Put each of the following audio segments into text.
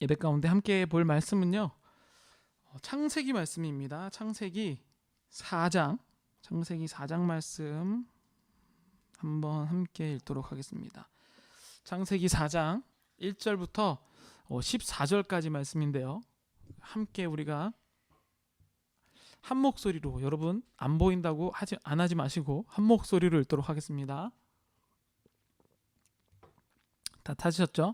예배 가운데 함께 볼 말씀은요. 창세기 말씀입니다. 창세기 4장. 창세기 4장 말씀 한번 함께 읽도록 하겠습니다. 창세기 4장 1절부터 14절까지 말씀인데요. 함께 우리가 한 목소리로, 여러분 안 보인다고 안 하지 마시고 한 목소리로 읽도록 하겠습니다. 다 찾으셨죠?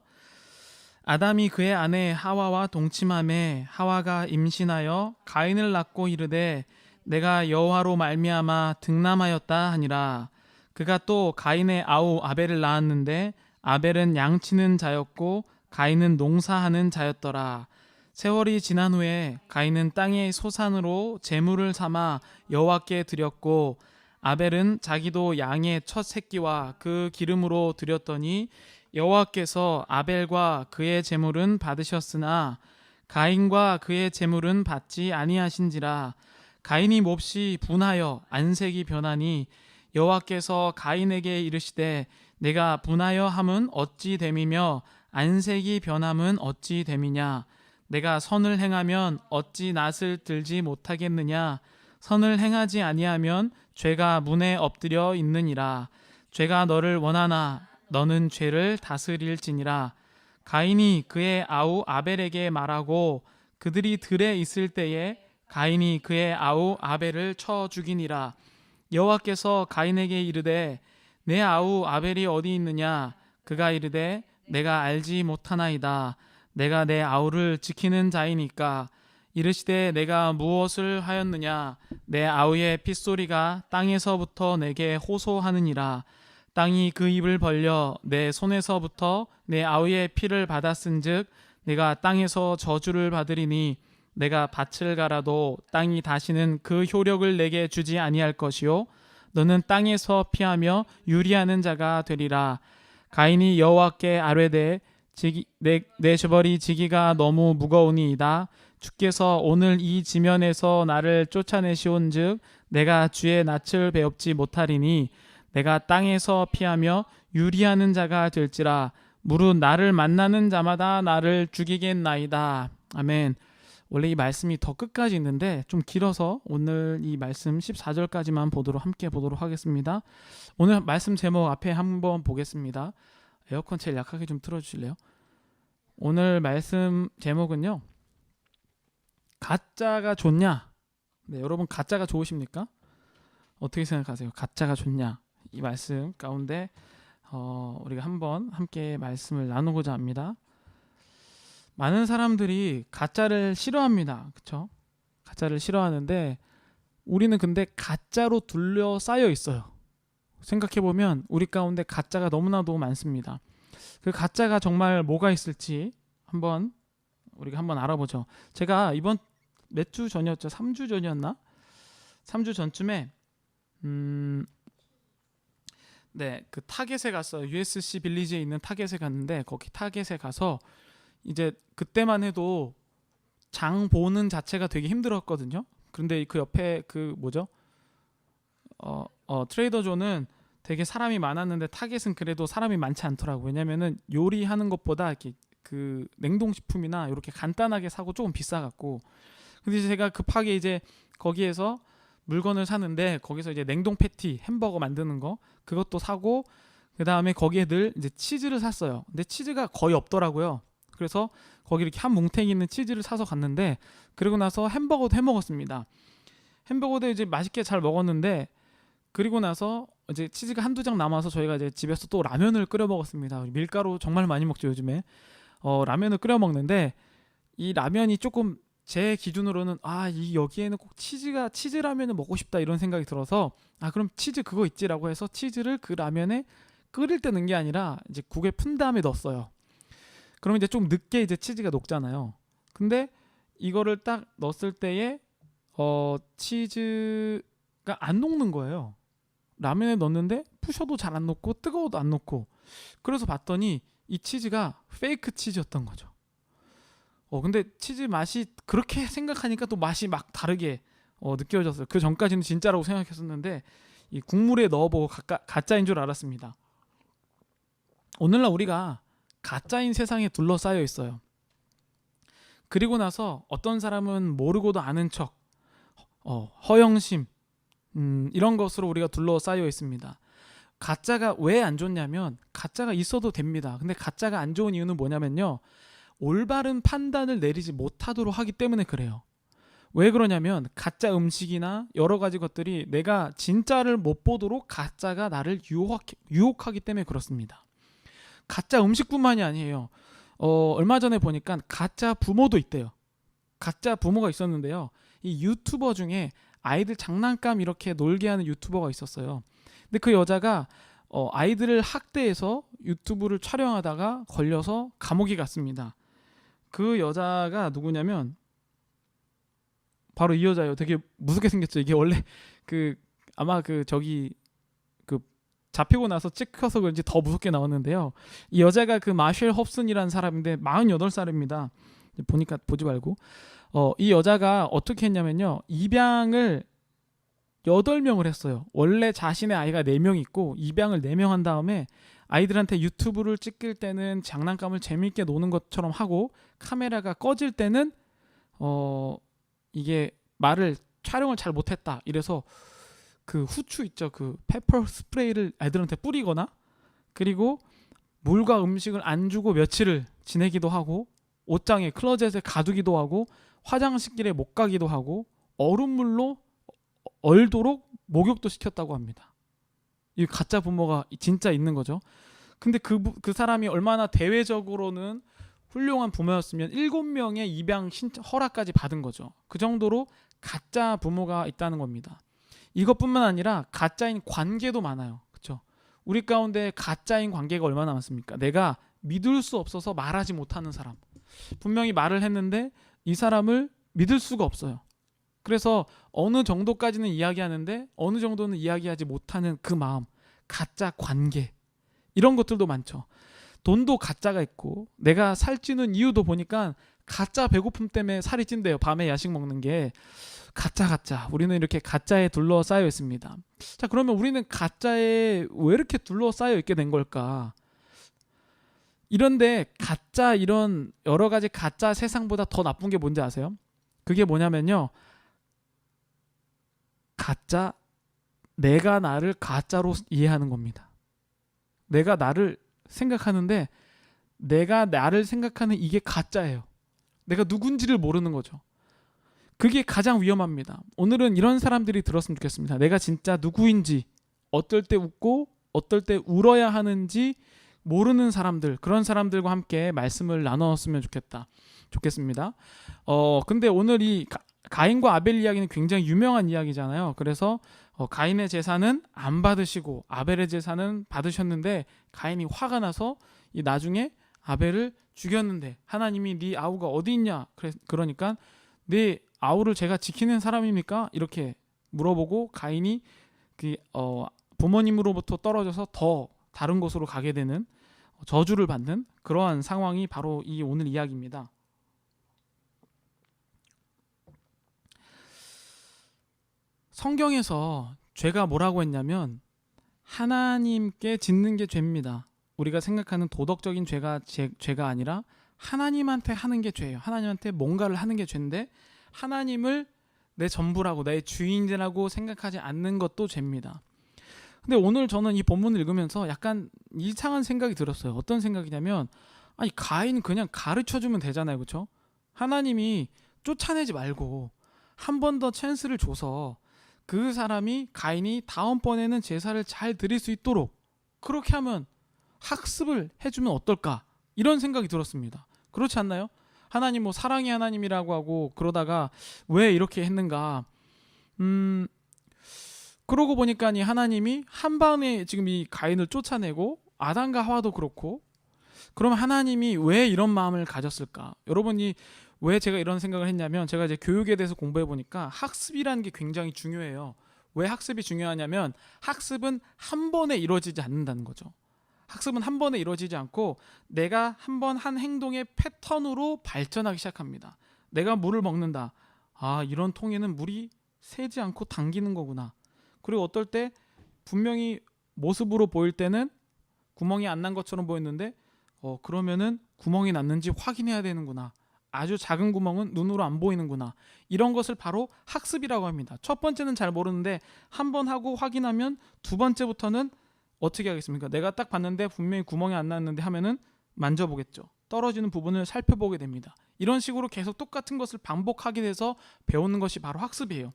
아담이 그의 아내 하와와 동침하매 하와가 임신하여 가인을 낳고 이르되 내가 여호와로 말미암아 등남하였다 하니라. 그가 또 가인의 아우 아벨을 낳았는데 아벨은 양치는 자였고 가인은 농사하는 자였더라. 세월이 지난 후에 가인은 땅의 소산으로 제물을 삼아 여호와께 드렸고 아벨은 자기도 양의 첫 새끼와 그 기름으로 드렸더니 여호와께서 아벨과 그의 제물은 받으셨으나 가인과 그의 제물은 받지 아니하신지라. 가인이 몹시 분하여 안색이 변하니 여호와께서 가인에게 이르시되 내가 분하여 함은 어찌 됨이며 안색이 변함은 어찌 됨이냐. 내가 선을 행하면 어찌 낯을 들지 못하겠느냐. 선을 행하지 아니하면 죄가 문에 엎드려 있느니라. 죄가 너를 원하나 너는 죄를 다스릴지니라. 가인이 그의 아우 아벨에게 말하고 그들이 들에 있을 때에 가인이 그의 아우 아벨을 쳐 죽이니라. 여호와께서 가인에게 이르되 내 아우 아벨이 어디 있느냐. 그가 이르되 내가 알지 못하나이다. 내가 내 아우를 지키는 자이니까. 이르시되 내가 무엇을 하였느냐. 내 아우의 핏소리가 땅에서부터 내게 호소하느니라. 땅이 그 입을 벌려 내 손에서부터 내 아우의 피를 받았은즉 내가 땅에서 저주를 받으리니 내가 밭을 갈아도 땅이 다시는 그 효력을 내게 주지 아니할 것이요 너는 땅에서 피하며 유리하는 자가 되리라. 가인이 여호와께 아뢰되 내 저버리 지기가 너무 무거우니이다. 주께서 오늘 이 지면에서 나를 쫓아내시온즉 내가 주의 낯을 배웁지 못하리니 내가 땅에서 피하며 유리하는 자가 될지라. 무릇 나를 만나는 자마다 나를 죽이겠나이다. 아멘. 원래 이 말씀이 더 끝까지 있는데 좀 길어서 오늘 이 말씀 14절까지만 함께 보도록 하겠습니다. 오늘 말씀 제목 앞에 한번 보겠습니다. 에어컨 제일 약하게 좀 틀어주실래요? 오늘 말씀 제목은요. 가짜가 좋냐? 네, 여러분 가짜가 좋으십니까? 어떻게 생각하세요? 가짜가 좋냐? 이 말씀 가운데 우리가 한번 함께 말씀을 나누고자 합니다. 많은 사람들이 가짜를 싫어합니다. 그렇죠? 가짜를 싫어하는데 우리는 근데 가짜로 둘러싸여 있어요. 생각해보면 우리 가운데 가짜가 너무나도 많습니다. 그 가짜가 정말 뭐가 있을지 우리가 한번 알아보죠. 제가 이번 몇 주 전이었죠? 3주 전이었나? 3주 전쯤에 네, 그 타겟에 갔어요. USC 빌리지에 있는 타겟에 갔는데 거기 타겟에 가서 이제 그때만 해도 장 보는 자체가 되게 힘들었거든요. 그런데 그 옆에 그 뭐죠? 트레이더 존은 되게 사람이 많았는데 타겟은 그래도 사람이 많지 않더라고요. 왜냐면은 요리하는 것보다 이렇게 그 냉동식품이나 이렇게 간단하게 사고 조금 비싸갖고. 근데 제가 급하게 이제 거기에서 물건을 사는데 거기서 이제 냉동 패티 햄버거 만드는 거 그것도 사고 그 다음에 거기에 늘 이제 치즈를 샀어요. 근데 치즈가 거의 없더라고요. 그래서 거기 이렇게 한 뭉탱이 있는 치즈를 사서 갔는데 그리고 나서 햄버거도 해 먹었습니다. 햄버거도 이제 맛있게 잘 먹었는데 그리고 나서 이제 치즈가 한두 장 남아서 저희가 이제 집에서 또 라면을 끓여 먹었습니다. 밀가루 정말 많이 먹죠 요즘에. 라면을 끓여 먹는데 이 라면이 조금 제 기준으로는 여기에는 꼭 치즈 라면을 먹고 싶다 이런 생각이 들어서 그럼 치즈 그거 있지라고 해서 치즈를 그 라면에 끓일 때 넣은 게 아니라 이제 국에 푼 다음에 넣었어요. 그럼 이제 좀 늦게 이제 치즈가 녹잖아요. 근데 이거를 딱 넣었을 때에 치즈가 안 녹는 거예요. 라면에 넣었는데 부셔도 잘 안 녹고 뜨거워도 안 녹고. 그래서 봤더니 이 치즈가 페이크 치즈였던 거죠. 근데 치즈 맛이 그렇게 생각하니까 또 맛이 막 다르게 느껴졌어요. 그 전까지는 진짜라고 생각했었는데 이 국물에 넣어보고 가짜인 줄 알았습니다. 오늘날 우리가 가짜인 세상에 둘러싸여 있어요. 그리고 나서 어떤 사람은 모르고도 아는 척, 허영심, 이런 것으로 우리가 둘러싸여 있습니다. 가짜가 왜 안 좋냐면 가짜가 있어도 됩니다. 근데 가짜가 안 좋은 이유는 뭐냐면요. 올바른 판단을 내리지 못하도록 하기 때문에 그래요. 왜 그러냐면 가짜 음식이나 여러 가지 것들이 내가 진짜를 못 보도록 가짜가 나를 유혹하기 때문에 그렇습니다. 가짜 음식뿐만이 아니에요. 얼마 전에 보니까 가짜 부모도 있대요. 가짜 부모가 있었는데요. 이 유튜버 중에 아이들 장난감 이렇게 놀게 하는 유튜버가 있었어요. 근데 그 여자가 아이들을 학대해서 유튜브를 촬영하다가 걸려서 감옥에 갔습니다. 그 여자가 누구냐면 바로 이 여자예요. 되게 무섭게 생겼죠. 이게 원래 아마 잡히고 나서 찍혀서 그런지 더 무섭게 나왔는데요. 이 여자가 마셸 홉슨이라는 사람인데 48살입니다. 보니까 보지 말고 이 여자가 어떻게 했냐면요. 입양을 8명을 했어요. 원래 자신의 아이가 4명 있고 입양을 4명 한 다음에 아이들한테 유튜브를 찍을 때는 장난감을 재미있게 노는 것처럼 하고 카메라가 꺼질 때는 이게 촬영을 잘 못했다. 이래서 그 후추 있죠. 페퍼 스프레이를 애들한테 뿌리거나 그리고 물과 음식을 안 주고 며칠을 지내기도 하고 옷장에 클로젯에 가두기도 하고 화장실에 못 가기도 하고 얼음물로 얼도록 목욕도 시켰다고 합니다. 이 가짜 부모가 진짜 있는 거죠. 근데 그 사람이 얼마나 대외적으로는 훌륭한 부모였으면 7명의 입양 허락까지 받은 거죠. 그 정도로 가짜 부모가 있다는 겁니다. 이것뿐만 아니라 가짜인 관계도 많아요. 그렇죠? 우리 가운데 가짜인 관계가 얼마나 많습니까? 내가 믿을 수 없어서 말하지 못하는 사람. 분명히 말을 했는데 이 사람을 믿을 수가 없어요. 그래서 어느 정도까지는 이야기하는데 어느 정도는 이야기하지 못하는 그 마음. 가짜 관계. 이런 것들도 많죠. 돈도 가짜가 있고 내가 살찌는 이유도 보니까 가짜 배고픔 때문에 살이 찐대요. 밤에 야식 먹는 게 가짜. 우리는 이렇게 가짜에 둘러싸여 있습니다. 자, 그러면 우리는 가짜에 왜 이렇게 둘러싸여 있게 된 걸까? 이런데 가짜 이런 여러 가지 가짜 세상보다 더 나쁜 게 뭔지 아세요? 그게 뭐냐면요. 가짜, 내가 나를 가짜로 이해하는 겁니다. 내가 나를 생각하는데 내가 나를 생각하는 이게 가짜예요. 내가 누군지를 모르는 거죠. 그게 가장 위험합니다. 오늘은 이런 사람들이 들었으면 좋겠습니다. 내가 진짜 누구인지, 어떨 때 웃고 어떨 때 울어야 하는지 모르는 사람들, 그런 사람들과 함께 말씀을 나눴으면 좋겠습니다. 근데 오늘 이 가인과 아벨 이야기는 굉장히 유명한 이야기잖아요. 그래서 가인의 제사는 안 받으시고 아벨의 제사는 받으셨는데 가인이 화가 나서 나중에 아벨을 죽였는데 하나님이 네 아우가 어디 있냐? 그러니까 네 아우를 제가 지키는 사람입니까? 이렇게 물어보고 가인이 부모님으로부터 떨어져서 더 다른 곳으로 가게 되는 저주를 받는 그러한 상황이 바로 이 오늘 이야기입니다. 성경에서 죄가 뭐라고 했냐면 하나님께 짓는 게 죄입니다. 우리가 생각하는 도덕적인 죄가 아니라 하나님한테 하는 게 죄예요. 하나님한테 뭔가를 하는 게 죄인데 하나님을 내 전부라고 나의 주인이라고 생각하지 않는 것도 죄입니다. 근데 오늘 저는 이 본문을 읽으면서 약간 이상한 생각이 들었어요. 어떤 생각이냐면 아니 가인 그냥 가르쳐주면 되잖아요. 그렇죠? 하나님이 쫓아내지 말고 한 번 더 찬스를 줘서 그 사람이 가인이 다음번에는 제사를 잘 드릴 수 있도록 그렇게 하면 학습을 해주면 어떨까 이런 생각이 들었습니다. 그렇지 않나요? 하나님 사랑의 하나님이라고 하고 그러다가 왜 이렇게 했는가? 그러고 보니까 이 하나님이 한 번에 지금 이 가인을 쫓아내고 아담과 하와도 그렇고 그러면 하나님이 왜 이런 마음을 가졌을까? 여러분이 왜 제가 이런 생각을 했냐면 제가 이제 교육에 대해서 공부해 보니까 학습이라는 게 굉장히 중요해요. 왜 학습이 중요하냐면 학습은 한 번에 이루어지지 않는다는 거죠. 학습은 한 번에 이루어지지 않고 내가 한 번 한 행동의 패턴으로 발전하기 시작합니다. 내가 물을 먹는다. 아, 이런 통에는 물이 새지 않고 당기는 거구나. 그리고 어떨 때 분명히 모습으로 보일 때는 구멍이 안 난 것처럼 보였는데 그러면은 구멍이 났는지 확인해야 되는구나. 아주 작은 구멍은 눈으로 안 보이는구나. 이런 것을 바로 학습이라고 합니다. 첫 번째는 잘 모르는데 한 번 하고 확인하면 두 번째부터는 어떻게 하겠습니까? 내가 딱 봤는데 분명히 구멍이 안 났는데 하면은 만져보겠죠. 떨어지는 부분을 살펴보게 됩니다. 이런 식으로 계속 똑같은 것을 반복하게 돼서 배우는 것이 바로 학습이에요.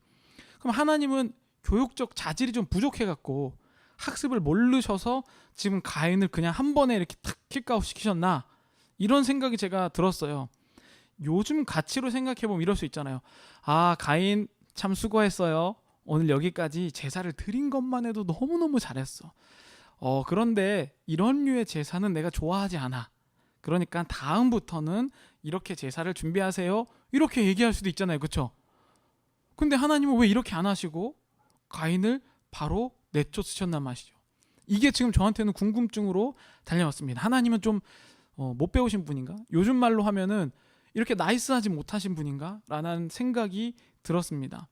그럼 하나님은 교육적 자질이 좀 부족해갖고 학습을 모르셔서 지금 가인을 그냥 한 번에 이렇게 탁 킥아웃 시키셨나? 이런 생각이 제가 들었어요. 요즘 가치로 생각해보면 이럴 수 있잖아요. 아, 가인 참 수고했어요. 오늘 여기까지 제사를 드린 것만 해도 너무너무 잘했어. 그런데 이런 류의 제사는 내가 좋아하지 않아. 그러니까 다음부터는 이렇게 제사를 준비하세요. 이렇게 얘기할 수도 있잖아요. 그렇죠? 근데 하나님은 왜 이렇게 안 하시고 가인을 바로 내쫓으셨단 말이죠. 이게 지금 저한테는 궁금증으로 달려왔습니다. 하나님은 좀 못 배우신 분인가? 요즘 말로 하면은 이렇게 나이스하지 못하신 분인가? 라는 생각이 들었습니다.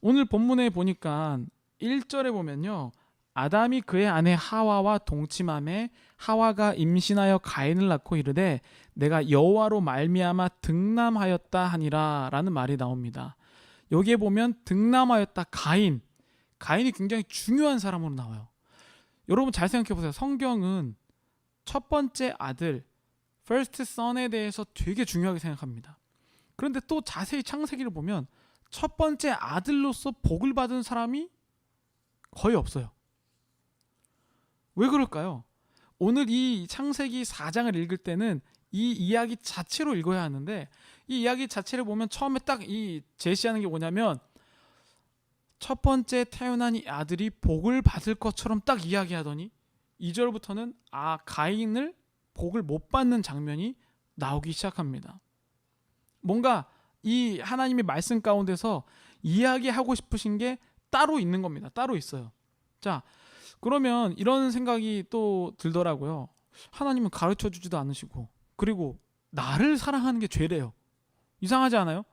오늘 본문에 보니까 1절에 보면요. 아담이 그의 아내 하와와 동침하매 하와가 임신하여 가인을 낳고 이르되 내가 여호와로 말미암아 득남하였다 하니라 라는 말이 나옵니다. 여기에 보면 득남하였다 가인이 굉장히 중요한 사람으로 나와요. 여러분 잘 생각해 보세요. 성경은 첫 번째 아들 first son에 대해서 되게 중요하게 생각합니다. 그런데 또 자세히 창세기를 보면 첫 번째 아들로서 복을 받은 사람이 거의 없어요. 왜 그럴까요? 오늘 이 창세기 4장을 읽을 때는 이 이야기 자체로 읽어야 하는데 이 이야기 자체를 보면 처음에 딱 이 제시하는 게 뭐냐면 첫 번째 태어난 이 아들이 복을 받을 것처럼 딱 이야기하더니 2절부터는 가인을 복을 못 받는 장면이 나오기 시작합니다. 뭔가 이 하나님의 말씀 가운데서 이야기하고 싶으신 게 따로 있는 겁니다. 따로 있어요. 자, 그러면 이런 생각이 또 들더라고요. 하나님은 가르쳐 주지도 않으시고 그리고 나를 사랑하는 게 죄래요. 이상하지 않아요?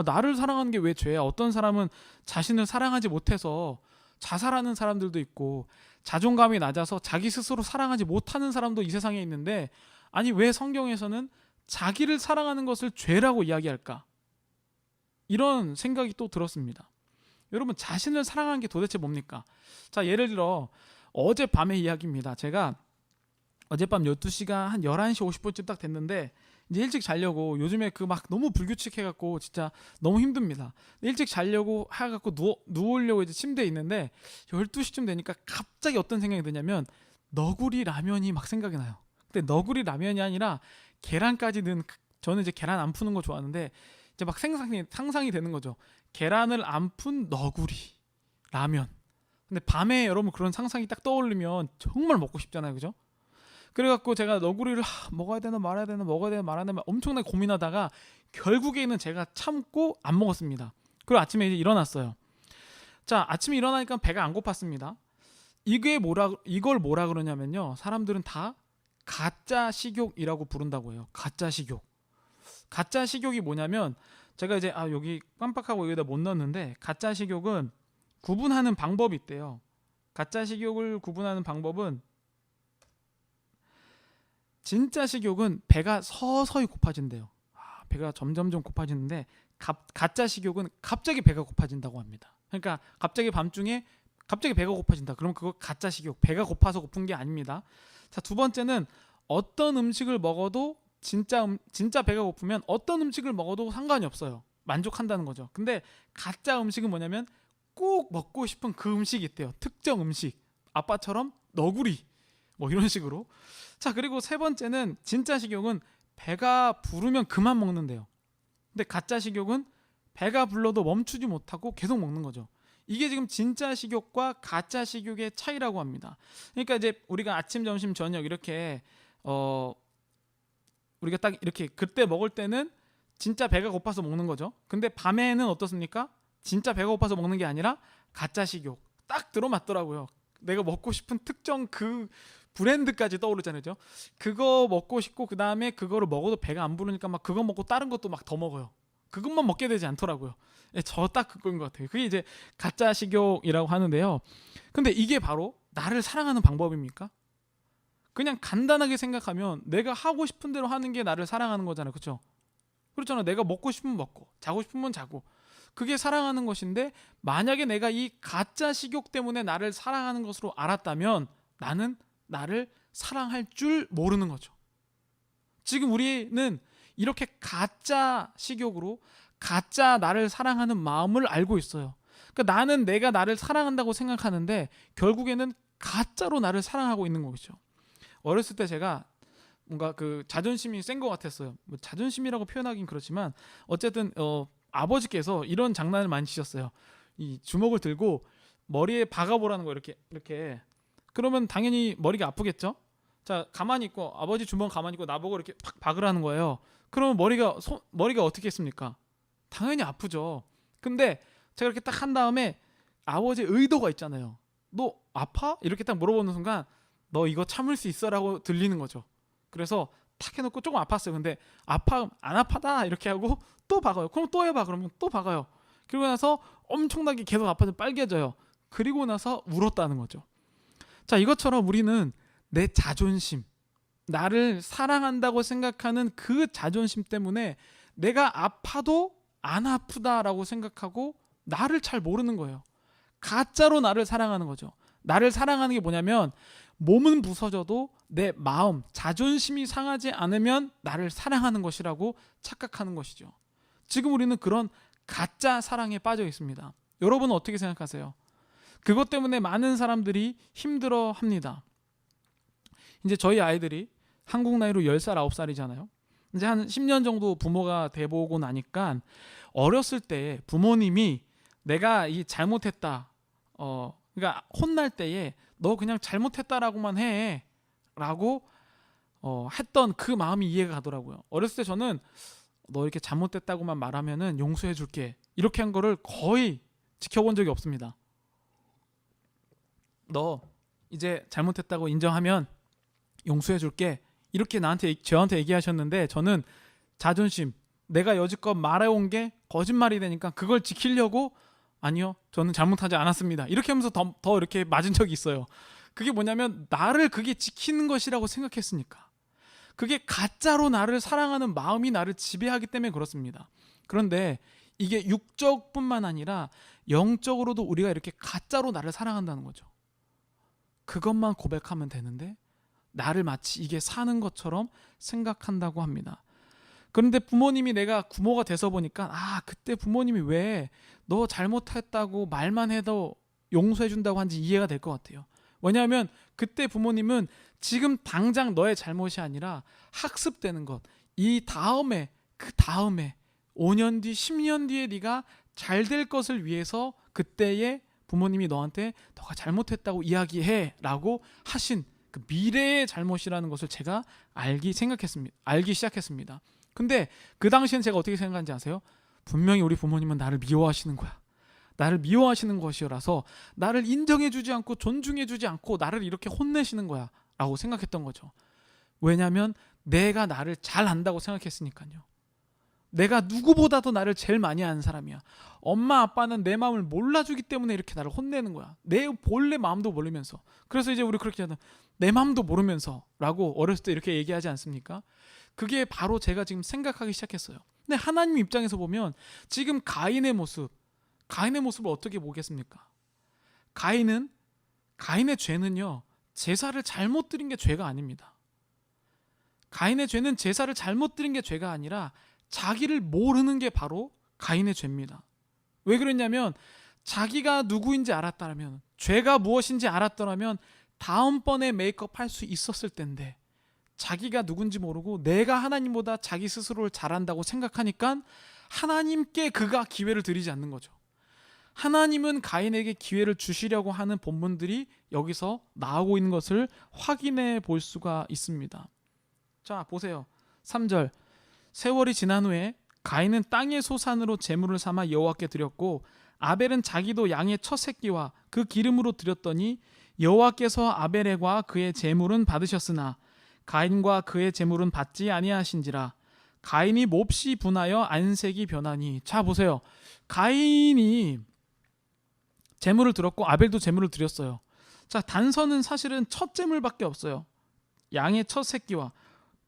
나를 사랑하는 게 왜 죄야? 어떤 사람은 자신을 사랑하지 못해서 자살하는 사람들도 있고 자존감이 낮아서 자기 스스로 사랑하지 못하는 사람도 이 세상에 있는데 아니 왜 성경에서는 자기를 사랑하는 것을 죄라고 이야기할까? 이런 생각이 또 들었습니다. 여러분 자신을 사랑하는 게 도대체 뭡니까? 자, 예를 들어 어젯밤의 이야기입니다. 제가 어젯밤 12시가 한 11시 50분쯤 딱 됐는데 이제 일찍 자려고 요즘에 그 막 너무 불규칙해갖고 진짜 너무 힘듭니다. 일찍 자려고 해갖고 누우려고 이제 침대에 있는데 12시쯤 되니까 갑자기 어떤 생각이 드냐면 너구리 라면이 막 생각이 나요. 근데 너구리 라면이 아니라 계란까지 넣은 저는 이제 계란 안 푸는 거 좋아하는데 이제 막 상상이 되는 거죠. 계란을 안 푼 너구리 라면. 근데 밤에 여러분 그런 상상이 딱 떠오르면 정말 먹고 싶잖아요. 그죠? 그래갖고 제가 너구리를 먹어야 되나 말아야 되나 먹어야 되나 말아야 되나 엄청나게 고민하다가 결국에는 제가 참고 안 먹었습니다. 그리고 아침에 이제 일어났어요. 자, 아침에 일어나니까 배가 안 고팠습니다. 이걸 뭐라 그러냐면요. 사람들은 다 가짜 식욕이라고 부른다고 해요. 가짜 식욕. 가짜 식욕이 뭐냐면 제가 이제 여기 깜빡하고 여기다 못 넣었는데 가짜 식욕은 구분하는 방법이 있대요. 가짜 식욕을 구분하는 방법은 진짜 식욕은 배가 서서히 고파진대요. 배가 점점점 고파지는데 가짜 식욕은 갑자기 배가 고파진다고 합니다. 그러니까 갑자기 밤중에 갑자기 배가 고파진다. 그럼 그거 가짜 식욕, 배가 고파서 고픈 게 아닙니다. 자, 두 번째는 어떤 음식을 먹어도 진짜 배가 고프면 어떤 음식을 먹어도 상관이 없어요. 만족한다는 거죠. 근데 가짜 음식은 뭐냐면 꼭 먹고 싶은 그 음식이 있대요. 특정 음식. 아빠처럼 너구리. 뭐 이런 식으로. 자, 그리고 세 번째는 진짜 식욕은 배가 부르면 그만 먹는데요. 근데 가짜 식욕은 배가 불러도 멈추지 못하고 계속 먹는 거죠. 이게 지금 진짜 식욕과 가짜 식욕의 차이라고 합니다. 그러니까 이제 우리가 아침, 점심, 저녁 이렇게 우리가 딱 이렇게 그때 먹을 때는 진짜 배가 고파서 먹는 거죠. 근데 밤에는 어떻습니까? 진짜 배가 고파서 먹는 게 아니라 가짜 식욕. 딱 들어맞더라고요. 내가 먹고 싶은 특정 그 브랜드까지 떠오르잖아요. 그거 먹고 싶고 그 다음에 그거를 먹어도 배가 안 부르니까 막 그거 먹고 다른 것도 막 더 먹어요. 그것만 먹게 되지 않더라고요. 저 딱 그거인 것 같아요. 그게 이제 가짜 식욕이라고 하는데요. 근데 이게 바로 나를 사랑하는 방법입니까? 그냥 간단하게 생각하면 내가 하고 싶은 대로 하는 게 나를 사랑하는 거잖아요. 그렇죠? 그렇잖아. 내가 먹고 싶으면 먹고 자고 싶으면 자고. 그게 사랑하는 것인데 만약에 내가 이 가짜 식욕 때문에 나를 사랑하는 것으로 알았다면 나는 나를 사랑할 줄 모르는 거죠. 지금 우리는 이렇게 가짜 식욕으로 가짜 나를 사랑하는 마음을 알고 있어요. 그러니까 나는 내가 나를 사랑한다고 생각하는데 결국에는 가짜로 나를 사랑하고 있는 거죠. 어렸을 때 제가 뭔가 그 자존심이 센 것 같았어요. 뭐 자존심이라고 표현하긴 그렇지만 어쨌든 아버지께서 이런 장난을 많이 치셨어요. 이 주먹을 들고 머리에 박아보라는 거 이렇게 그러면 당연히 머리가 아프겠죠. 자 가만히 있고 아버지 주먹 가만히 있고 나보고 이렇게 팍 박으라는 거예요. 그러면 머리가 어떻게 했습니까? 당연히 아프죠. 근데 제가 이렇게 딱 한 다음에 아버지의 의도가 있잖아요. 너 아파? 이렇게 딱 물어보는 순간 너 이거 참을 수 있어라고 들리는 거죠. 그래서 탁 해놓고 조금 아팠어요. 근데 안 아파다 이렇게 하고 또 박아요. 그럼 또 해봐. 그러면 또 박아요. 그리고 나서 엄청나게 계속 아파서 빨개져요. 그리고 나서 울었다는 거죠. 자, 이것처럼 우리는 내 자존심, 나를 사랑한다고 생각하는 그 자존심 때문에 내가 아파도 안 아프다라고 생각하고 나를 잘 모르는 거예요. 가짜로 나를 사랑하는 거죠. 나를 사랑하는 게 뭐냐면 몸은 부서져도 내 마음, 자존심이 상하지 않으면 나를 사랑하는 것이라고 착각하는 것이죠. 지금 우리는 그런 가짜 사랑에 빠져 있습니다. 여러분은 어떻게 생각하세요? 그것 때문에 많은 사람들이 힘들어 합니다. 이제 저희 아이들이 한국 나이로 10살, 9살이잖아요. 이제 한 10년 정도 부모가 돼보고 나니까 어렸을 때 부모님이 내가 이 잘못했다, 그러니까 혼날 때에 너 그냥 잘못했다라고만 해 라고 했던 그 마음이 이해가 가더라고요. 어렸을 때 저는 너 이렇게 잘못됐다고만 말하면은 용서해 줄게 이렇게 한 거를 거의 지켜본 적이 없습니다. 너 이제 잘못했다고 인정하면 용서해 줄게 이렇게 저한테 얘기하셨는데 저는 자존심, 내가 여지껏 말해온 게 거짓말이 되니까 그걸 지키려고 아니요, 저는 잘못하지 않았습니다 이렇게 하면서 더 이렇게 맞은 적이 있어요. 그게 뭐냐면 나를 그게 지키는 것이라고 생각했으니까. 그게 가짜로 나를 사랑하는 마음이 나를 지배하기 때문에 그렇습니다. 그런데 이게 육적뿐만 아니라 영적으로도 우리가 이렇게 가짜로 나를 사랑한다는 거죠. 그것만 고백하면 되는데 나를 마치 이게 사는 것처럼 생각한다고 합니다. 그런데 부모님이 내가 부모가 돼서 보니까 그때 부모님이 왜 너 잘못했다고 말만 해도 용서해 준다고 한지 이해가 될 것 같아요. 왜냐하면 그때 부모님은 지금 당장 너의 잘못이 아니라 학습되는 것, 이 다음에 그 다음에 5년 뒤 10년 뒤에 네가 잘 될 것을 위해서 그때의 부모님이 너한테 너가 잘못했다고 이야기해 라고 하신 그 미래의 잘못이라는 것을 제가 알기 시작했습니다. 근데 그 당시엔 제가 어떻게 생각하는지 아세요? 분명히 우리 부모님은 나를 미워하시는 거야. 나를 미워하시는 것이라서 나를 인정해주지 않고 존중해주지 않고 나를 이렇게 혼내시는 거야 라고 생각했던 거죠. 왜냐하면 내가 나를 잘 안다고 생각했으니까요. 내가 누구보다도 나를 제일 많이 아는 사람이야. 엄마 아빠는 내 마음을 몰라주기 때문에 이렇게 나를 혼내는 거야. 내 본래 마음도 모르면서. 그래서 이제 우리 그렇게 하는 내 마음도 모르면서 라고 어렸을 때 이렇게 얘기하지 않습니까? 그게 바로 제가 지금 생각하기 시작했어요. 근데 하나님 입장에서 보면 지금 가인의 모습을 어떻게 보겠습니까? 가인의 죄는요, 제사를 잘못 드린 게 죄가 아닙니다. 가인의 죄는 제사를 잘못 드린 게 죄가 아니라 자기를 모르는 게 바로 가인의 죄입니다. 왜 그랬냐면 자기가 누구인지 알았다면, 죄가 무엇인지 알았더라면 다음번에 메이크업 할 수 있었을 텐데 자기가 누군지 모르고 내가 하나님보다 자기 스스로를 잘한다고 생각하니까 하나님께 그가 기회를 드리지 않는 거죠. 하나님은 가인에게 기회를 주시려고 하는 본문들이 여기서 나오고 있는 것을 확인해 볼 수가 있습니다. 자, 보세요. 3절. 세월이 지난 후에 가인은 땅의 소산으로 제물을 삼아 여호와께 드렸고 아벨은 자기도 양의 첫 새끼와 그 기름으로 드렸더니 여호와께서 아벨과 그의 제물은 받으셨으나 가인과 그의 제물은 받지 아니하신지라. 가인이 몹시 분하여 안색이 변하니. 자, 보세요. 가인이 제물을 드렸고 아벨도 제물을 드렸어요. 자, 단서는 사실은 첫 제물밖에 없어요. 양의 첫 새끼와.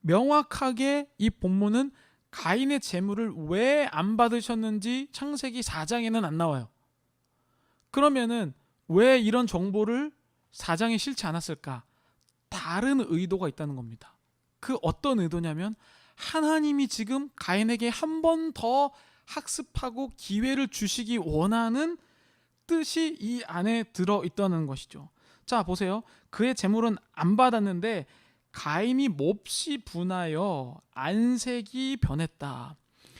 명확하게 이 본문은 가인의 재물을 왜 안 받으셨는지 창세기 4장에는 안 나와요. 그러면은 왜 이런 정보를 4장에 실지 않았을까? 다른 의도가 있다는 겁니다. 그 어떤 의도냐면 하나님이 지금 가인에게 한 번 더 학습하고 기회를 주시기 원하는 뜻이 이 안에 들어있다는 것이죠. 자, 보세요. 그의 재물은 안 받았는데 가인이 몹시 분하여 안색이 변했다.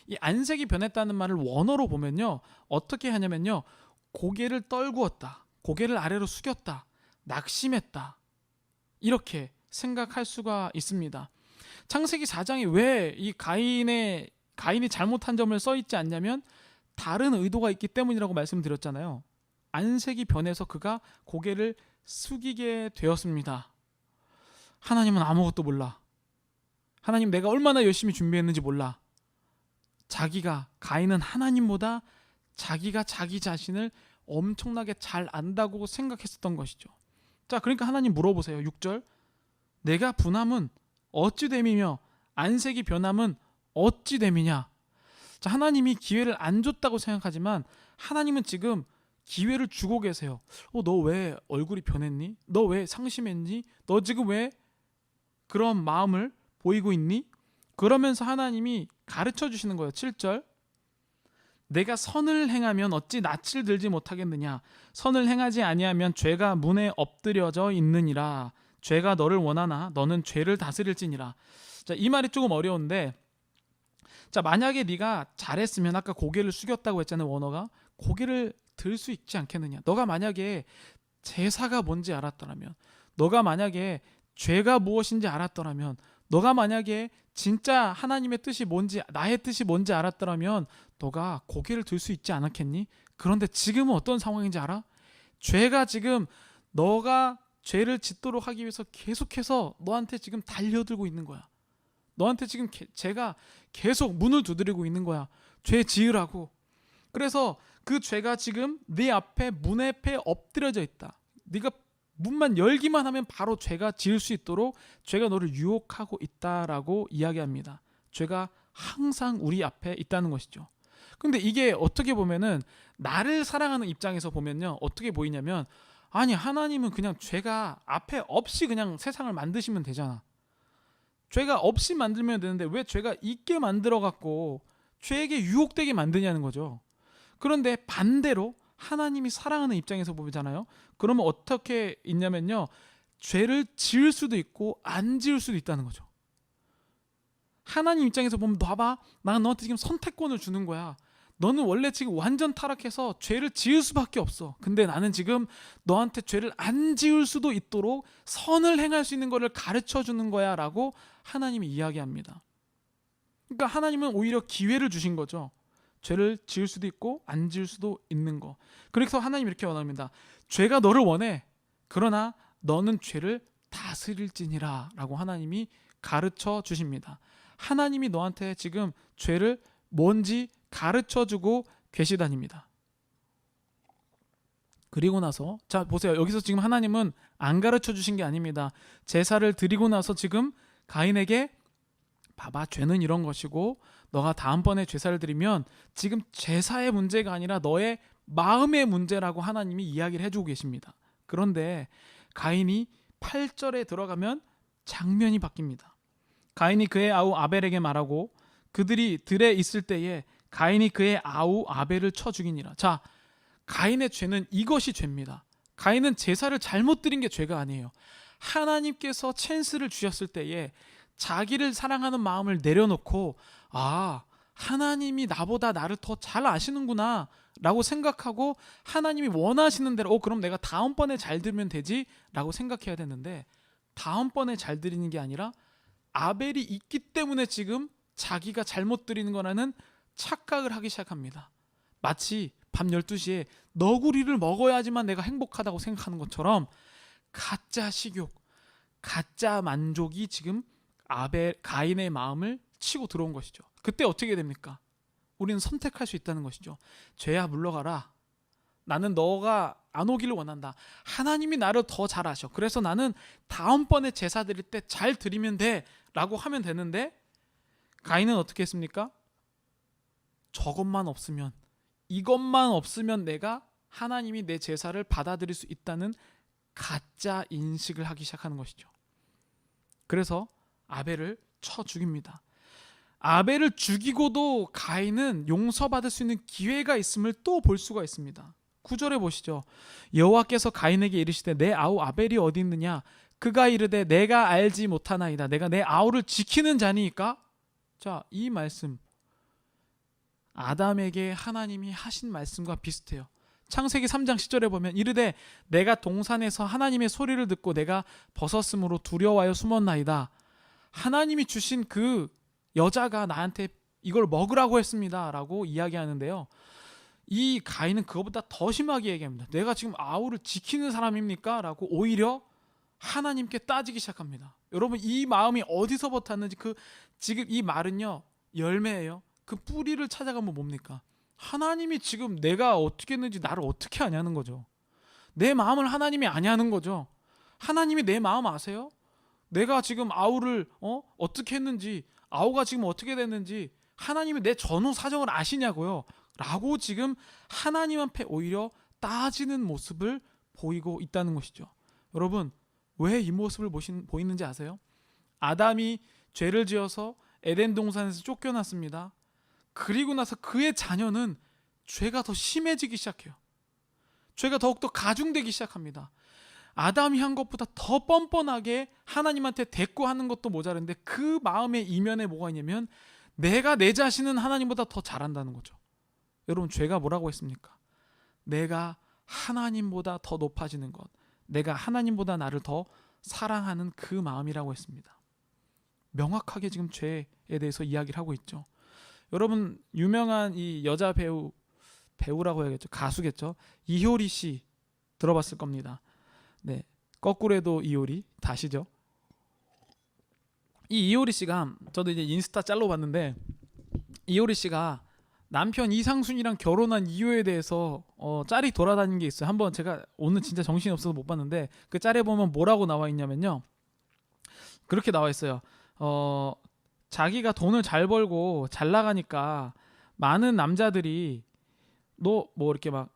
이 안색이 변했다는 말을 원어로 보면요, 어떻게 하냐면요, 고개를 떨구었다, 고개를 아래로 숙였다, 낙심했다, 이렇게 생각할 수가 있습니다. 창세기 4장에 왜 이 가인이 잘못한 점을 써 있지 않냐면 다른 의도가 있기 때문이라고 말씀드렸잖아요. 안색이 변해서 그가 고개를 숙이게 되었습니다. 하나님은 아무것도 몰라. 하나님, 내가 얼마나 열심히 준비했는지 몰라. 가인은 하나님보다 자기가 자기 자신을 엄청나게 잘 안다고 생각했었던 것이죠. 자, 그러니까 하나님 물어보세요. 6절. 내가 분함은 어찌 됨이며 안색이 변함은 어찌 됨이냐. 자, 하나님이 기회를 안 줬다고 생각하지만 하나님은 지금 기회를 주고 계세요. 너 왜 얼굴이 변했니? 너 왜 상심했니? 너 지금 왜 그런 마음을 보이고 있니? 그러면서 하나님이 가르쳐 주시는 거예요. 7절. 내가 선을 행하면 어찌 낯을 들지 못하겠느냐. 선을 행하지 아니하면 죄가 문에 엎드려져 있느니라. 죄가 너를 원하나 너는 죄를 다스릴지니라. 자, 이 말이 조금 어려운데, 자, 만약에 네가 잘했으면, 아까 고개를 숙였다고 했잖아요. 원어가 고개를 들 수 있지 않겠느냐. 너가 만약에 제사가 뭔지 알았더라면, 너가 만약에 죄가 무엇인지 알았더라면, 너가 만약에 진짜 하나님의 뜻이 뭔지, 나의 뜻이 뭔지 알았더라면 너가 고개를 들 수 있지 않았겠니? 그런데 지금은 어떤 상황인지 알아? 죄가 지금 너가 죄를 짓도록 하기 위해서 계속해서 너한테 지금 달려들고 있는 거야. 너한테 지금 죄가 계속 문을 두드리고 있는 거야. 죄 지으라고. 그래서 그 죄가 지금 네 앞에, 문 앞에 엎드려져 있다. 네가 문만 열기만 하면 바로 죄가 지을 수 있도록 죄가 너를 유혹하고 있다라고 이야기합니다. 죄가 항상 우리 앞에 있다는 것이죠. 근데 이게 어떻게 보면은 나를 사랑하는 입장에서 보면요, 어떻게 보이냐면, 아니, 하나님은 그냥 죄가 앞에 없이 그냥 세상을 만드시면 되잖아. 죄가 없이 만들면 되는데 왜 죄가 있게 만들어 갖고 죄에게 유혹되게 만드냐는 거죠. 그런데 반대로 하나님이 사랑하는 입장에서 보잖아요. 그러면 어떻게 있냐면요, 죄를 지을 수도 있고 안 지을 수도 있다는 거죠. 하나님 입장에서 보면, 봐봐, 나 너한테 지금 선택권을 주는 거야. 너는 원래 지금 완전 타락해서 죄를 지을 수밖에 없어. 근데 나는 지금 너한테 죄를 안 지을 수도 있도록 선을 행할 수 있는 것을 가르쳐 주는 거야 라고 하나님이 이야기합니다. 그러니까 하나님은 오히려 기회를 주신 거죠. 죄를 지을 수도 있고 안 지을 수도 있는 거. 그래서 하나님이 이렇게 원합니다. 죄가 너를 원해. 그러나 너는 죄를 다스릴지니라 라고 하나님이 가르쳐 주십니다. 하나님이 너한테 지금 죄를 뭔지 가르쳐주고 계시다닙니다. 그리고 나서, 자, 보세요. 여기서 지금 하나님은 안 가르쳐 주신 게 아닙니다. 제사를 드리고 나서 지금 가인에게, 봐봐, 죄는 이런 것이고 너가 다음번에 제사를 드리면 지금 제사의 문제가 아니라 너의 마음의 문제라고 하나님이 이야기를 해주고 계십니다. 그런데 가인이 8절에 들어가면 장면이 바뀝니다. 가인이 그의 아우 아벨에게 말하고 그들이 들에 있을 때에 가인이 그의 아우 아벨을 쳐 죽이니라. 자, 가인의 죄는 이것이 죄입니다. 가인은 제사를 잘못 드린 게 죄가 아니에요. 하나님께서 찬스를 주셨을 때에 자기를 사랑하는 마음을 내려놓고, 아, 하나님이 나보다 나를 더 잘 아시는구나 라고 생각하고 하나님이 원하시는 대로, 그럼 내가 다음번에 잘 드리면 되지 라고 생각해야 되는데, 다음번에 잘 드리는 게 아니라 아벨이 있기 때문에 지금 자기가 잘못 드리는 거라는 착각을 하기 시작합니다. 마치 밤 12시에 너구리를 먹어야지만 내가 행복하다고 생각하는 것처럼 가짜 식욕, 가짜 만족이 지금 가인의 마음을 치고 들어온 것이죠. 그때 어떻게 됩니까? 우리는 선택할 수 있다는 것이죠. 죄야 물러가라. 나는 너가 안 오기를 원한다. 하나님이 나를 더 잘 아셔. 그래서 나는 다음번에 제사 드릴 때 잘 드리면 돼 라고 하면 되는데, 가인은 어떻게 했습니까? 저것만 없으면, 이것만 없으면 내가 하나님이 내 제사를 받아들일 수 있다는 가짜 인식을 하기 시작하는 것이죠. 그래서 아벨을 쳐 죽입니다. 아벨을 죽이고도 가인은 용서받을 수 있는 기회가 있음을 또 볼 수가 있습니다. 9절에 보시죠. 여호와께서 가인에게 이르시되 내 아우 아벨이 어디 있느냐? 그가 이르되 내가 알지 못하나이다. 내가 내 아우를 지키는 자니까. 자, 이 말씀 아담에게 하나님이 하신 말씀과 비슷해요. 창세기 3장 10절에 보면 이르되 내가 동산에서 하나님의 소리를 듣고 내가 벗었으므로 두려워하여 숨었나이다. 하나님이 주신 그 여자가 나한테 이걸 먹으라고 했습니다 라고 이야기하는데요. 이 가인은 그것보다 더 심하게 얘기합니다. 내가 지금 아우를 지키는 사람입니까? 라고 오히려 하나님께 따지기 시작합니다. 여러분, 이 마음이 어디서부터 왔는지, 지금 이 말은요 열매예요. 그 뿌리를 찾아가면 뭡니까? 하나님이 지금 내가 어떻게 했는지 나를 어떻게 아냐는 거죠. 내 마음을 하나님이 아냐는 거죠. 하나님이 내 마음 아세요? 내가 지금 아우를 어떻게 했는지, 아우가 지금 어떻게 됐는지 하나님이 내 전후 사정을 아시냐고요 라고 지금 하나님 앞에 오히려 따지는 모습을 보이고 있다는 것이죠. 여러분, 왜 이 모습을 보이는지 아세요? 아담이 죄를 지어서 에덴 동산에서 쫓겨났습니다. 그리고 나서 그의 자녀는 죄가 더 심해지기 시작해요. 죄가 더욱더 가중되기 시작합니다. 아담이 한 것보다 더 뻔뻔하게 하나님한테 대꾸하는 것도 모자른데 그 마음의 이면에 뭐가 있냐면 내가 내 자신은 하나님보다 더 잘한다는 거죠. 여러분, 죄가 뭐라고 했습니까? 내가 하나님보다 더 높아지는 것, 내가 하나님보다 나를 더 사랑하는 그 마음이라고 했습니다. 명확하게 지금 죄에 대해서 이야기를 하고 있죠. 여러분, 유명한 이 여자 배우라고 해야겠죠. 가수겠죠. 이효리 씨 들어봤을 겁니다. 네, 거꾸로 해도 이효리 다시죠. 이 이효리 씨가, 저도 이제 인스타 짤로 봤는데, 이효리 씨가 남편 이상순이랑 결혼한 이유에 대해서 짤이 돌아다니는 게 있어요. 한번 제가 오늘 진짜 정신이 없어서 못 봤는데 그 짤에 보면 뭐라고 나와 있냐면요, 그렇게 나와 있어요. 자기가 돈을 잘 벌고 잘 나가니까 많은 남자들이 너 뭐 이렇게 막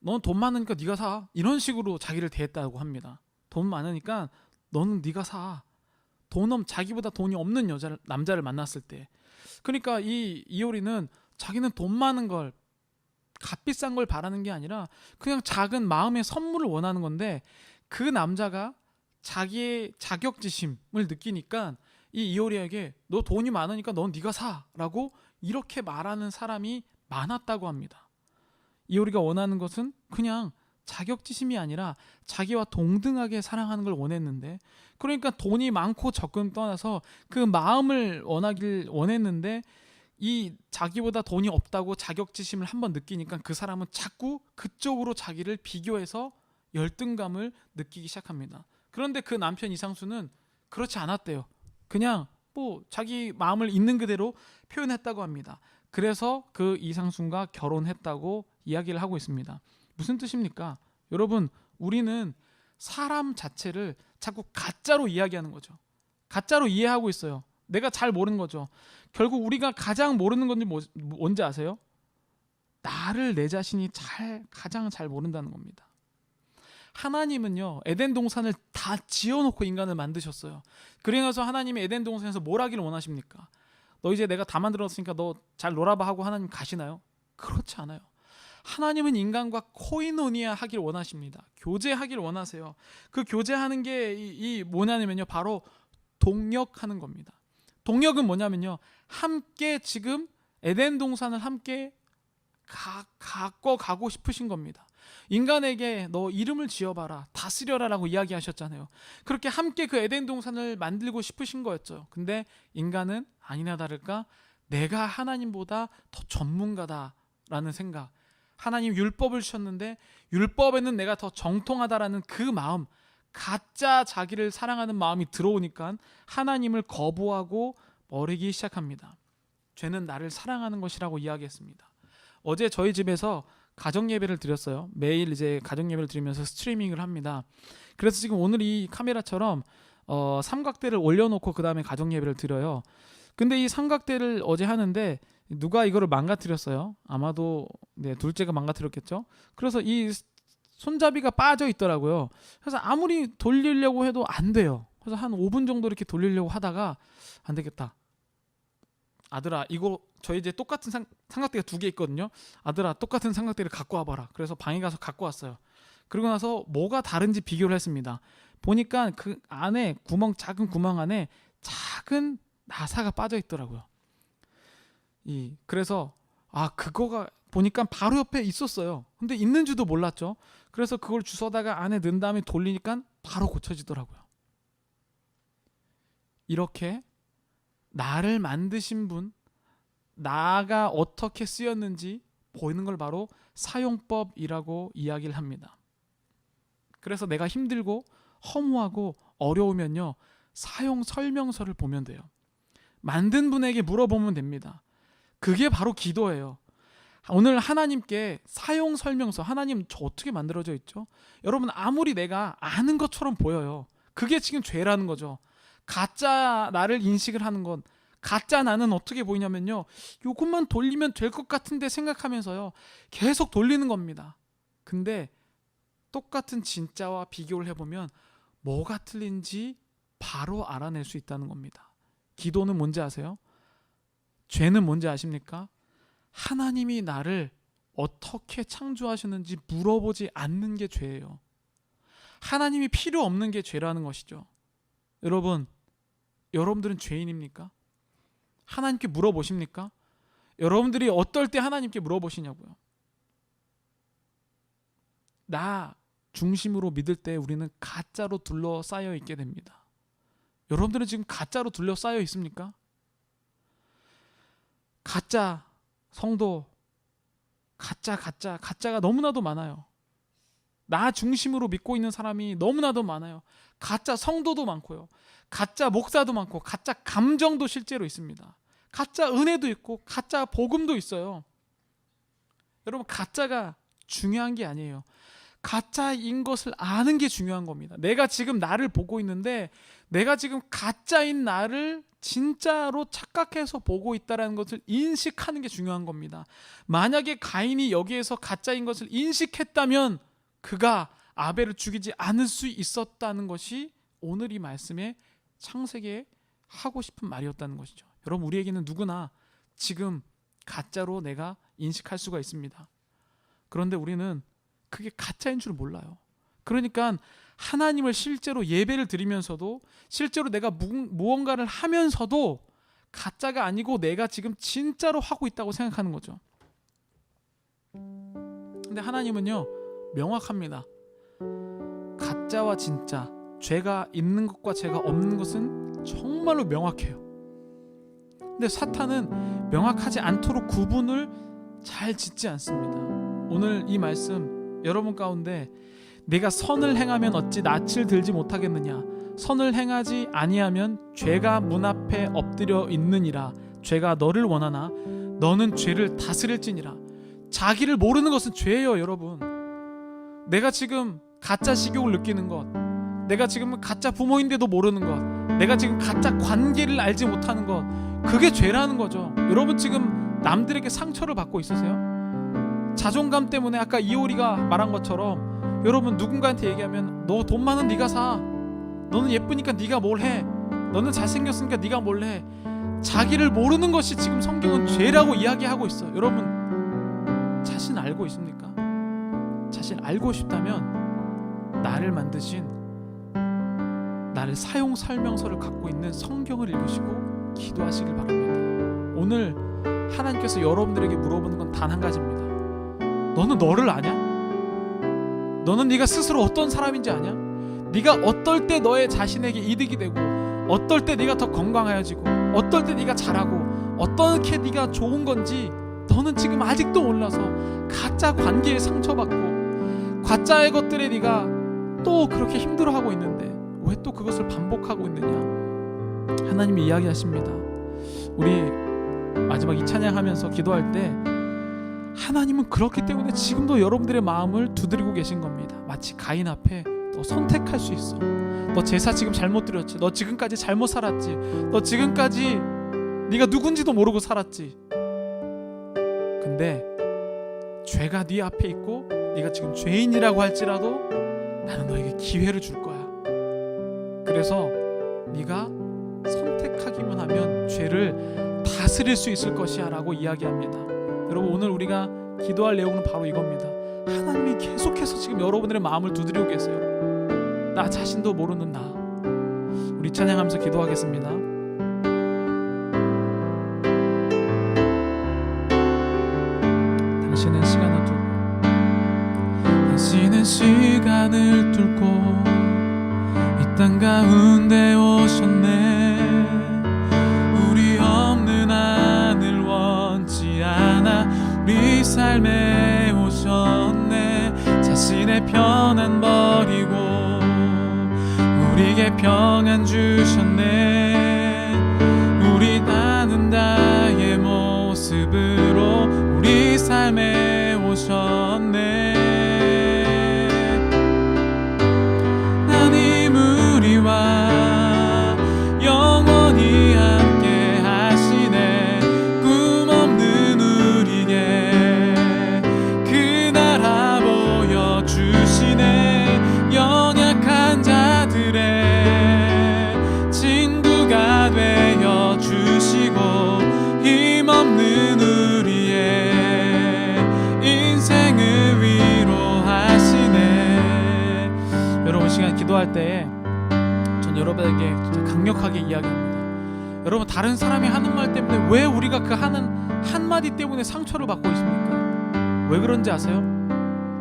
넌 돈 많으니까 네가 사, 이런 식으로 자기를 대했다고 합니다. 돈 많으니까 너는 네가 사. 자기보다 돈이 없는 남자를 만났을 때. 그러니까 이 이효리는 자기는 돈 많은 걸, 값비싼 걸 바라는 게 아니라 그냥 작은 마음의 선물을 원하는 건데, 그 남자가 자기의 자격지심을 느끼니까 이 이효리에게 너 돈이 많으니까 넌 네가 사라고 이렇게 말하는 사람이 많았다고 합니다. 이효리가 원하는 것은 그냥 자격지심이 아니라 자기와 동등하게 사랑하는 걸 원했는데, 그러니까 돈이 많고 적금 떠나서 그 마음을 원했는데, 이 자기보다 돈이 없다고 자격지심을 한번 느끼니까 그 사람은 자꾸 그쪽으로 자기를 비교해서 열등감을 느끼기 시작합니다. 그런데 그 남편 이상수는 그렇지 않았대요. 그냥 뭐 자기 마음을 있는 그대로 표현했다고 합니다. 그래서 그 이상순과 결혼했다고 이야기를 하고 있습니다. 무슨 뜻입니까? 여러분, 우리는 사람 자체를 자꾸 가짜로 이야기하는 거죠. 가짜로 이해하고 있어요. 내가 잘 모르는 거죠. 결국 우리가 가장 모르는 건지 뭔지 아세요? 나를, 내 자신이 가장 잘 모른다는 겁니다. 하나님은요, 에덴 동산을 다 지어놓고 인간을 만드셨어요. 그러면서 하나님이 에덴 동산에서 뭘 하기를 원하십니까? 너 이제 내가 다 만들었으니까 너 잘 놀아봐 하고 하나님 가시나요? 그렇지 않아요. 하나님은 인간과 코이노니아 하길 원하십니다. 교제하길 원하세요. 그 교제하는 게 이 뭐냐면요, 바로 동역하는 겁니다. 동역은 뭐냐면요, 함께 지금 에덴 동산을 함께 갖고 가고 싶으신 겁니다. 인간에게 너 이름을 지어봐라, 다스려라라고 이야기하셨잖아요. 그렇게 함께 그 에덴 동산을 만들고 싶으신 거였죠. 근데 인간은 아니나 다를까 내가 하나님보다 더 전문가다라는 생각, 하나님 율법을 주셨는데 율법에는 내가 더 정통하다라는 그 마음, 가짜 자기를 사랑하는 마음이 들어오니까 하나님을 거부하고 버리기 시작합니다. 죄는 나를 사랑하는 것이라고 이야기했습니다. 어제 저희 집에서 가정 예배를 드렸어요. 매일 이제 가정 예배를 드리면서 스트리밍을 합니다. 그래서 지금 오늘 이 카메라처럼 삼각대를 올려놓고 그 다음에 가정 예배를 드려요. 근데 이 삼각대를 어제 하는데 누가 이거를 망가뜨렸어요. 아마도 둘째가 망가뜨렸겠죠. 그래서 이 손잡이가 빠져 있더라고요. 그래서 아무리 돌리려고 해도 안 돼요. 그래서 한 5분 정도 이렇게 돌리려고 하다가 안 되겠다. 아들아, 이거 저희 이제 똑같은 삼각대가 2개 있거든요. 아들아, 똑같은 삼각대를 갖고 와봐라. 그래서 방에 가서 갖고 왔어요. 그리고 나서 뭐가 다른지 비교를 했습니다. 보니까 그 안에 작은 구멍 안에 작은 나사가 빠져 있더라고요. 그래서 그거가 보니까 바로 옆에 있었어요. 근데 있는 줄도 몰랐죠. 그래서 그걸 주워다가 안에 넣은 다음에 돌리니까 바로 고쳐지더라고요. 이렇게 나를 만드신 분, 나가 어떻게 쓰였는지 보이는 걸 바로 사용법이라고 이야기를 합니다. 그래서 내가 힘들고 허무하고 어려우면요, 사용 설명서를 보면 돼요. 만든 분에게 물어보면 됩니다. 그게 바로 기도예요. 오늘 하나님께 사용 설명서, 하나님 저 어떻게 만들어져 있죠? 여러분, 아무리 내가 아는 것처럼 보여요. 그게 지금 죄라는 거죠. 가짜 나를 인식을 하는 건, 가짜 나는 어떻게 보이냐면요, 요것만 돌리면 될 것 같은데 생각하면서요 계속 돌리는 겁니다. 근데 똑같은 진짜와 비교를 해보면 뭐가 틀린지 바로 알아낼 수 있다는 겁니다. 기도는 뭔지 아세요? 죄는 뭔지 아십니까? 하나님이 나를 어떻게 창조하셨는지 물어보지 않는 게 죄예요. 하나님이 필요 없는 게 죄라는 것이죠. 여러분들은 죄인입니까? 하나님께 물어보십니까? 여러분들이 어떨 때 하나님께 물어보시냐고요. 나 중심으로 믿을 때 우리는 가짜로 둘러싸여 있게 됩니다. 여러분들은 지금 가짜로 둘러싸여 있습니까? 가짜 성도, 가짜가 너무나도 많아요. 나 중심으로 믿고 있는 사람이 너무나도 많아요. 가짜 성도도 많고요, 가짜 목사도 많고, 가짜 감정도 실제로 있습니다. 가짜 은혜도 있고, 가짜 복음도 있어요. 여러분, 가짜가 중요한 게 아니에요. 가짜인 것을 아는 게 중요한 겁니다. 내가 지금 나를 보고 있는데 내가 지금 가짜인 나를 진짜로 착각해서 보고 있다는 것을 인식하는 게 중요한 겁니다. 만약에 가인이 여기에서 가짜인 것을 인식했다면 그가 아벨을 죽이지 않을 수 있었다는 것이 오늘 이 말씀에 창세기에 하고 싶은 말이었다는 것이죠. 여러분, 우리에게는 누구나 지금 가짜로 내가 인식할 수가 있습니다. 그런데 우리는 그게 가짜인 줄 몰라요. 그러니까 하나님을 실제로 예배를 드리면서도, 실제로 내가 무언가를 하면서도 가짜가 아니고 내가 지금 진짜로 하고 있다고 생각하는 거죠. 근데 하나님은요, 명확합니다. 가짜와 진짜, 죄가 있는 것과 죄가 없는 것은 정말로 명확해요. 근데 사탄은 명확하지 않도록 구분을 잘 짓지 않습니다. 오늘 이 말씀, 여러분 가운데 내가 선을 행하면 어찌 낯을 들지 못하겠느냐, 선을 행하지 아니하면 죄가 문 앞에 엎드려 있느니라. 죄가 너를 원하나 너는 죄를 다스릴지니라. 자기를 모르는 것은 죄예요. 여러분, 내가 지금 가짜 식욕을 느끼는 것, 내가 지금 가짜 부모인데도 모르는 것, 내가 지금 가짜 관계를 알지 못하는 것, 그게 죄라는 거죠. 여러분, 지금 남들에게 상처를 받고 있으세요? 자존감 때문에 아까 이효리가 말한 것처럼 여러분, 누군가한테 얘기하면 너 돈 많은 네가 사, 너는 예쁘니까 네가 뭘 해, 너는 잘생겼으니까 네가 뭘 해. 자기를 모르는 것이 지금 성경은 죄라고 이야기하고 있어요. 여러분, 자신 알고 있습니까? 자신 알고 싶다면 나를 만드신, 나를 사용 설명서를 갖고 있는 성경을 읽으시고 기도하시길 바랍니다. 오늘 하나님께서 여러분들에게 물어보는 건 단 한 가지입니다. 너는 너를 아냐? 너는 네가 스스로 어떤 사람인지 아냐? 네가 어떨 때 너의 자신에게 이득이 되고, 어떨 때 네가 더 건강해지고, 어떨 때 네가 잘하고, 어떻게 네가 좋은 건지 너는 지금 아직도 몰라서 가짜 관계에 상처받고, 가짜의 것들에 네가 또 그렇게 힘들어하고 있는데 왜 또 그것을 반복하고 있느냐? 하나님이 이야기하십니다. 우리 마지막 이 찬양하면서 기도할 때 하나님은 그렇기 때문에 지금도 여러분들의 마음을 두드리고 계신 겁니다. 마치 가인 앞에 너 선택할 수 있어. 너 제사 지금 잘못 드렸지. 너 지금까지 잘못 살았지. 너 지금까지 네가 누군지도 모르고 살았지. 근데 죄가 네 앞에 있고 네가 지금 죄인이라고 할지라도 나는 너에게 기회를 줄 거야. 그래서 네가 선택하기만 하면 죄를 다스릴 수 있을 것이야 라고 이야기합니다. 여러분, 오늘 우리가 기도할 내용은 바로 이겁니다. 하나님이 계속해서 지금 여러분들의 마음을 두드리고 계세요. 나 자신도 모르는 나. 우리 찬양하면서 기도하겠습니다. 당신은 시간을 뚫고 이 땅 가운데 오셨네. 우리 없는 하늘 원치 않아 우리 삶에 오셨네. 자신의 편안 버리고 우리에게 평안 주셨네. 우리 나는 나의 모습으로 우리 삶에 오셨네. 하나님 우리와 영원히 함께 하시네. 꿈 없는 우리에게 그 나라 보여주시네. 연약한 자들의 친구가 되어 주시고 힘없는 우리의 인생을 위로하시네. 여러분, 시간 기도할 때 전 여러분에게 강력하게 이야기합니다. 여러분, 다른 사람이 하는 말 때문에 왜 우리가 그 하는 한마디 때문에 상처를 받고 있습니까? 왜 그런지 아세요?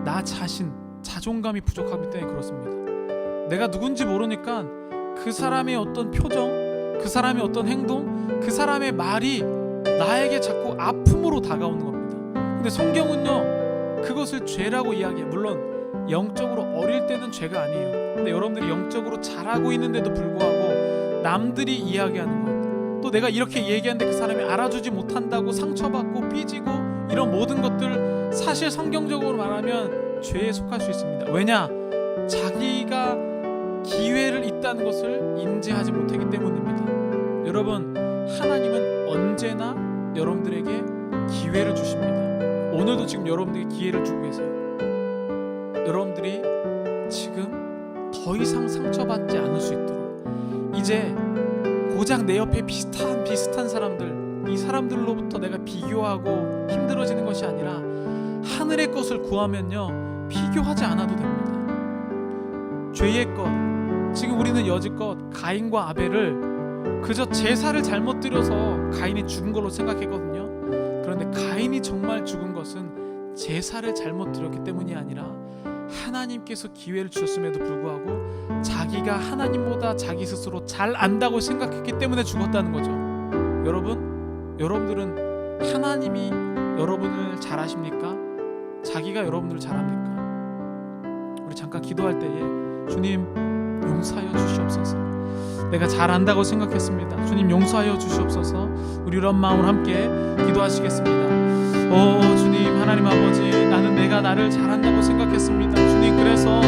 나 자신, 자존감이 부족하기 때문에 그렇습니다. 내가 누군지 모르니까 그 사람의 어떤 표정, 그 사람의 어떤 행동, 그 사람의 말이 나에게 자꾸 아픔으로 다가오는 겁니다. 근데 성경은요, 그것을 죄라고 이야기해요. 물론 영적으로 어릴 때는 죄가 아니에요. 근데 여러분들이 영적으로 자라고 있는데도 불구하고 남들이 이야기하는 것, 또 내가 이렇게 얘기하는데 그 사람이 알아주지 못한다고 상처받고 삐지고 이런 모든 것들, 사실 성경적으로 말하면 죄에 속할 수 있습니다. 왜냐? 자기가 기회를 있다는 것을 인지하지 못하기 때문입니다. 여러분, 하나님은 언제나 여러분들에게 기회를 주십니다. 오늘도 지금 여러분들에게 기회를 주고 계세요. 여러분들이 지금 더 이상 상처받지 않을 수 있도록, 이제 고작 내 옆에 비슷한 사람들, 이 사람들로부터 내가 비교하고 힘들어지는 것이 아니라 하늘의 것을 구하면요, 비교하지 않아도 됩니다. 죄의 것, 지금 우리는 여지껏 가인과 아벨을 그저 제사를 잘못 드려서 가인이 죽은 걸로 생각했거든요. 그런데 가인이 정말 죽은 것은 제사를 잘못 드렸기 때문이 아니라 하나님께서 기회를 주셨음에도 불구하고 자기가 하나님보다 자기 스스로 잘 안다고 생각했기 때문에 죽었다는 거죠. 여러분들은 하나님이 여러분을 잘 아십니까? 자기가 여러분들을 잘 압니까? 우리 잠깐 기도할 때에 주님 용서하여 주시옵소서. 내가 잘 안다고 생각했습니다. 주님 용서하여 주시옵소서. 우리 이런 마음으로 함께 기도하시겠습니다. 오 주님, 하나님 아버지, 나는 내가 나를 잘한다고 생각했습니다. 주님, 그래서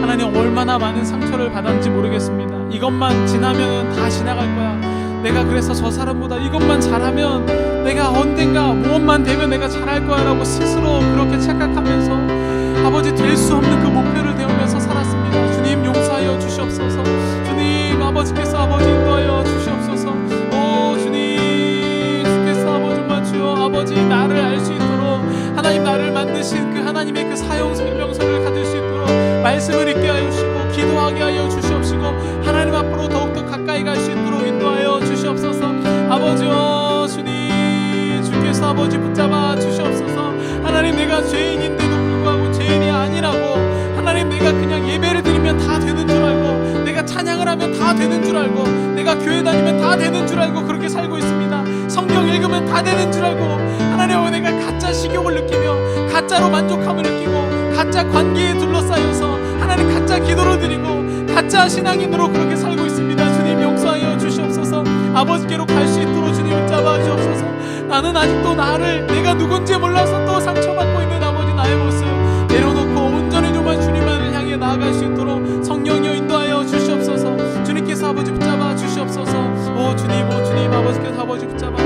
하나님 얼마나 많은 상처를 받았는지 모르겠습니다. 이것만 지나면 다 지나갈 거야. 내가 그래서 저 사람보다 이것만 잘하면, 내가 언젠가 무엇만 되면 내가 잘할 거야 라고 스스로 그렇게 착각하면서 아버지 될 수 없는 그 목표를 세우면서 살았습니다. 주님 용서하여 주시옵소서. 주님, 아버지께서 아버지 인도하여 주시옵소서. 오 주님, 주께서 아버지만 주여 아버지 나를 알 수 있도록, 하나님 나를 만드신 그 하나님의 그 사형 설명서를 가질 수 있도록 말씀을 읽게 하여 주시고 기도하게 하여 주시옵시고 하나님 앞으로 더욱더 가까이 갈 수 있도록 인도하여 주시옵소서. 아버지여 주님, 주께서 아버지 붙잡아 주시옵소서. 하나님, 내가 죄인인데도 불구하고 죄인이 아니라고, 하나님 내가 그냥 예배를 드리면 다 되는 줄 알고, 내가 찬양을 하면 다 되는 줄 알고, 내가 교회 다니면 다 되는 줄 알고 그렇게 살고 있습니다. 성경 읽으면 다 되는 줄 알고, 하나님 내가 가짜 식욕을 느끼며 가짜로 만족함을 느끼고 가짜 관계에 둘러싸여서 하나님 가짜 기도를 드리고 가짜 신앙인으로 그렇게 살고 있습니다. 주님 용서하여 주시옵소서. 아버지께로 갈 수 있도록 주님 붙잡아 주옵소서. 나는 아직도 나를, 내가 누군지 몰라서 또 상처받고 있는 아버지 나의 모습 내려놓고 온전히 정말 주님만을 향해 나아갈 수 있도록 성령이여 인도하여 주시옵소서. 주님께서 아버지 붙잡아 주시옵소서. 오 주님, 오 주님, 아버지께서 아버지 붙잡아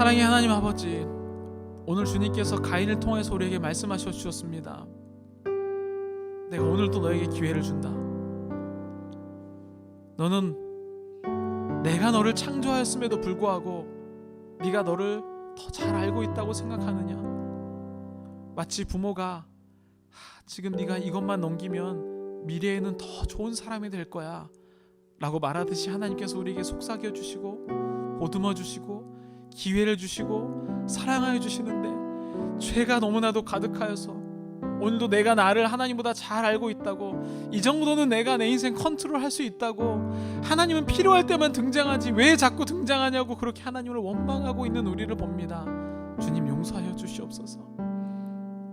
사랑의 하나님 아버지, 오늘 주님께서 가인을 통해서 우리에게 말씀하셔 주셨습니다. 내가 오늘도 너에게 기회를 준다. 너는 내가 너를 창조하였음에도 불구하고 네가 너를 더 잘 알고 있다고 생각하느냐? 마치 부모가 지금 네가 이것만 넘기면 미래에는 더 좋은 사람이 될 거야 라고 말하듯이 하나님께서 우리에게 속삭여 주시고 보듬어 주시고 기회를 주시고 사랑하여 주시는데, 죄가 너무나도 가득하여서 오늘도 내가 나를 하나님보다 잘 알고 있다고, 이 정도는 내가 내 인생 컨트롤할 수 있다고, 하나님은 필요할 때만 등장하지 왜 자꾸 등장하냐고 그렇게 하나님을 원망하고 있는 우리를 봅니다. 주님 용서하여 주시옵소서.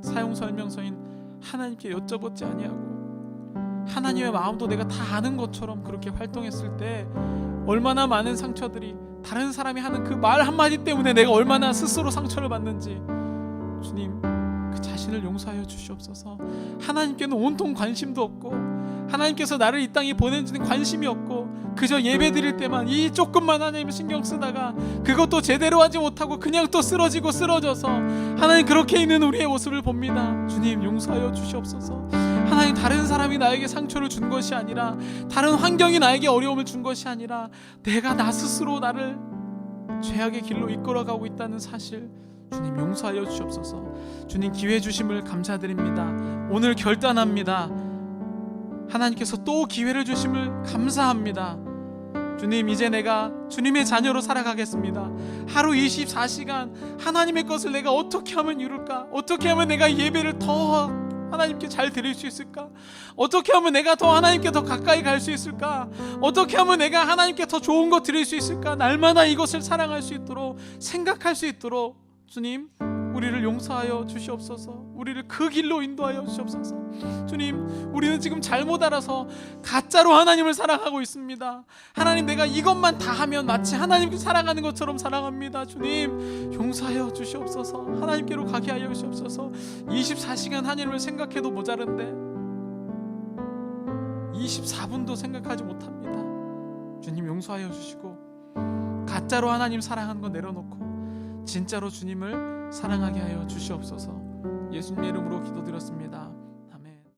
사용 설명서인 하나님께 여쭤보지 아니하고 하나님의 마음도 내가 다 아는 것처럼 그렇게 활동했을 때 얼마나 많은 상처들이, 다른 사람이 하는 그 말 한마디 때문에 내가 얼마나 스스로 상처를 받는지, 주님 그 자신을 용서하여 주시옵소서. 하나님께는 온통 관심도 없고 하나님께서 나를 이 땅에 보내주는 관심이 없고 그저 예배 드릴 때만 이 조금만 하나님을 신경 쓰다가 그것도 제대로 하지 못하고 그냥 또 쓰러지고 쓰러져서 하나님 그렇게 있는 우리의 모습을 봅니다. 주님 용서하여 주시옵소서. 하나님, 다른 사람이 나에게 상처를 준 것이 아니라, 다른 환경이 나에게 어려움을 준 것이 아니라 내가 나 스스로 나를 죄악의 길로 이끌어가고 있다는 사실, 주님 용서하여 주시옵소서. 주님 기회 주심을 감사드립니다. 오늘 결단합니다. 하나님께서 또 기회를 주심을 감사합니다. 주님, 이제 내가 주님의 자녀로 살아가겠습니다. 하루 24시간 하나님의 것을 내가 어떻게 하면 이룰까? 어떻게 하면 내가 예배를 더 하나님께 잘 드릴 수 있을까? 어떻게 하면 내가 더 하나님께 더 가까이 갈 수 있을까? 어떻게 하면 내가 하나님께 더 좋은 것 드릴 수 있을까? 날마다 이것을 사랑할 수 있도록, 생각할 수 있도록 주님 우리를 용서하여 주시옵소서. 우리를 그 길로 인도하여 주시옵소서. 주님, 우리는 지금 잘못 알아서 가짜로 하나님을 사랑하고 있습니다. 하나님, 내가 이것만 다 하면 마치 하나님께 사랑하는 것처럼 사랑합니다. 주님 용서하여 주시옵소서. 하나님께로 가게 하여 주시옵소서. 24시간 하나님을 생각해도 모자른데 24분도 생각하지 못합니다. 주님 용서하여 주시고 가짜로 하나님 사랑하는 거 내려놓고 진짜로 주님을 사랑하게 하여 주시옵소서. 예수님의 이름으로 기도드렸습니다.